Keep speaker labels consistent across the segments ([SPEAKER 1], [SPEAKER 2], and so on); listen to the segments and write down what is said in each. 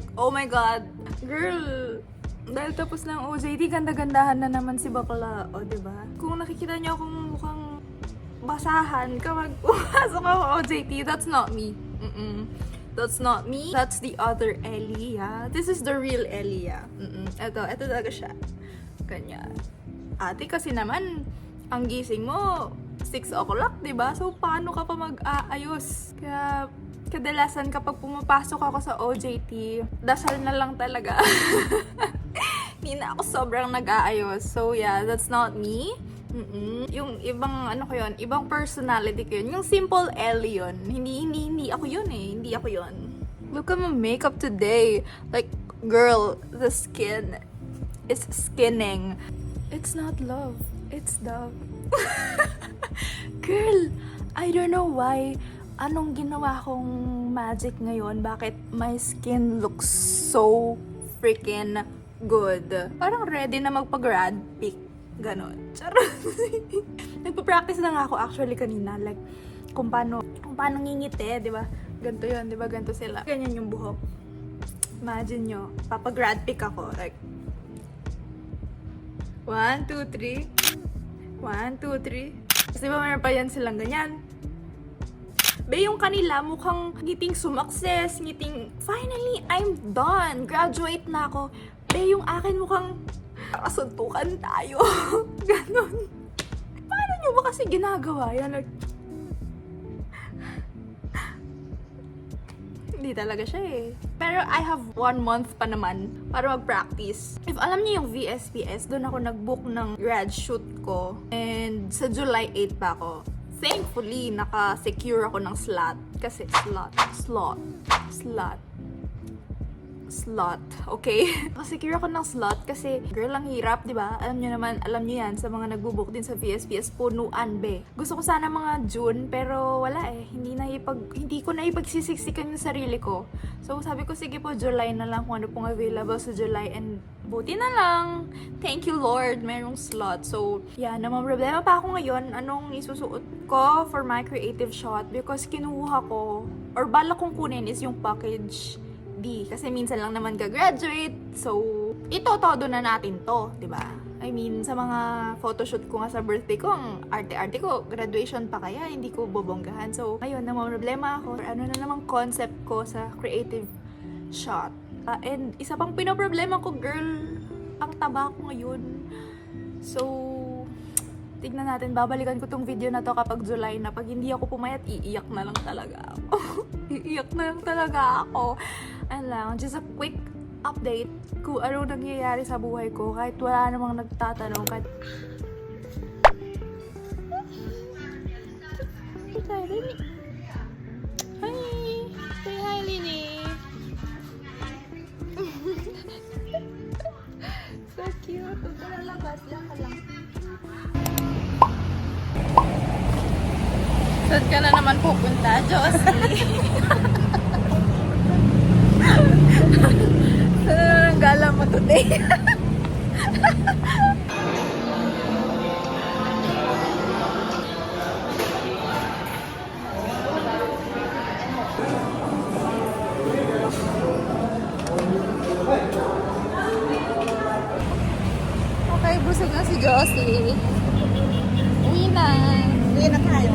[SPEAKER 1] Like, oh my God. Girl, dahil tapos ng OJT, ganda-gandahan na naman si bakla. O, diba? Kung nakikita niyo akong mukhang basahan kapag pumasok ako OJT, that's not me. That's not me. That's the other Ellie, yeah. This is the real Ellie, yeah. Ito talaga siya. Ganyan. Ate, kasi naman, ang gising mo, 6 o'clock, diba? So, paano ka pa mag-aayos? Kaya, kadalasan kapag pumapasok ako sa OJT, dasal na lang talaga. Hindi na ako sobrang nag-aayos. So, yeah, that's not me. Yung ibang, ano ko yun, ibang personality ko yun. Yung simple Ellie yun. Hindi ako yun eh. Hindi ako yun. Look at my makeup today. Like, girl, the skin is skinning. It's not love. It's love. Girl, I don't know why. Anong ginawa kong magic ngayon? Bakit my skin looks so freaking good? Parang ready na magpa-grad pic. Ganon. Charot. Nagpa-practice na nga ako actually kanina. Like, kung paano ngingiti, di ba? Ganto yun, di ba? Ganto sila. Ganyan yung buhok. Imagine nyo, papa-grad pic ako. Like, 1, 2, 3. 1, 2, 3. Kasi ba mayroon pa yan silang ganyan? Be, yung kanila mukhang ngiting sumakses, ngiting, finally, I'm done. Graduate na ako. Be, yung akin mukhang kasuntukan tayo. Ganon. Paano nyo ba kasi ginagawa yan? Like, hindi talaga siya eh. Pero I have 1 month pa naman para mag-practice. If alam niyo yung VSPS, doon ako nag-book ng grad shoot ko. And sa July 8 pa ako. Thankfully, naka-secure ako ng slot. Kasi slot. Okay? Naka-secure ako ng slot kasi, girl, ang hirap, di ba? Alam niyo yan, sa mga nagbo-book din sa VSPS, punuan, be. Gusto ko sana mga June, pero wala eh. Hindi ko na ipagsisiksikan yung sarili ko. So, sabi ko, sige po, July na lang kung ano pong available sa July. And, buti na lang. Thank you, Lord. Merong slot. So, yeah, namang problema pa ako ngayon. Anong isusuot ko for my creative shot? Because kinuha ko, or balak kong kunin is yung package D. Kasi minsan lang naman gagraduate. So, ito-todo na natin to, di ba? I mean, sa mga photoshoot ko nga sa birthday ko, ang arte-arte ko, graduation pa kaya, hindi ko bobonggahan. So, ngayon, namang problema ako. Ano na namang concept ko sa creative shot. And isa pang pinoproblema ko, girl, ang taba ko ngayon. So, tignan natin, babalikan ko tong video na to kapag July na. Pag hindi ako pumayat, iiyak na lang talaga ako. Iiyak na lang talaga ako. And lang, just a quick update kung ano nangyayari sa buhay ko. Kahit wala namang nagtatanong. Kahit... Hi, Lini. Hi! Say hi, Lini. So cute. Huwag ka lalabas. Lang ka lang. Saan ka na naman pupunta, Josie? Saan na ang gala mo today? Okay, busog na si Josie. Uwi na. Uwi na tayo.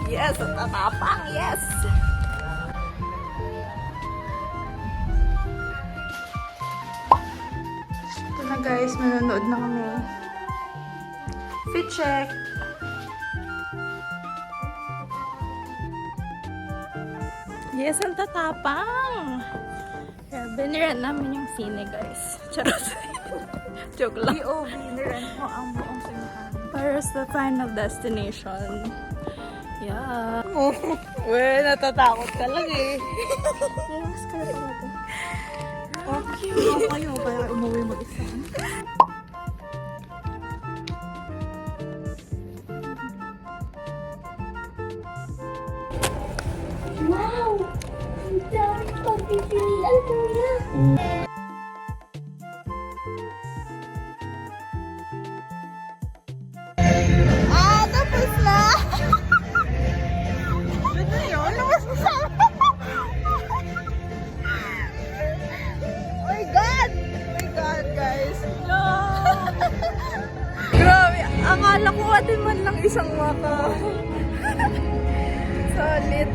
[SPEAKER 1] Yes, at tatapang, yes! Ito na guys, manonood na kami. Fit check! Yes, ang tatapang! Kaya biniran namin yung sine guys. Charot. Joke lang.
[SPEAKER 2] POV, niran mo ang buong sinuhan.
[SPEAKER 1] Para sa final destination. Yeah. Uy, natatakot ka lang eh. Relax ka na talaga.
[SPEAKER 2] Okay, kayo para umuwi mag-isa.
[SPEAKER 3] Wow! Ang dami pagpipilian mo na.
[SPEAKER 1] Ah, tapos na! Yun na yun? Labas mo sa Oh my God! Oh my God, guys. No! Grabe, akala ko atin man lang isang maka. Solid.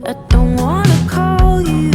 [SPEAKER 4] I don't wanna call you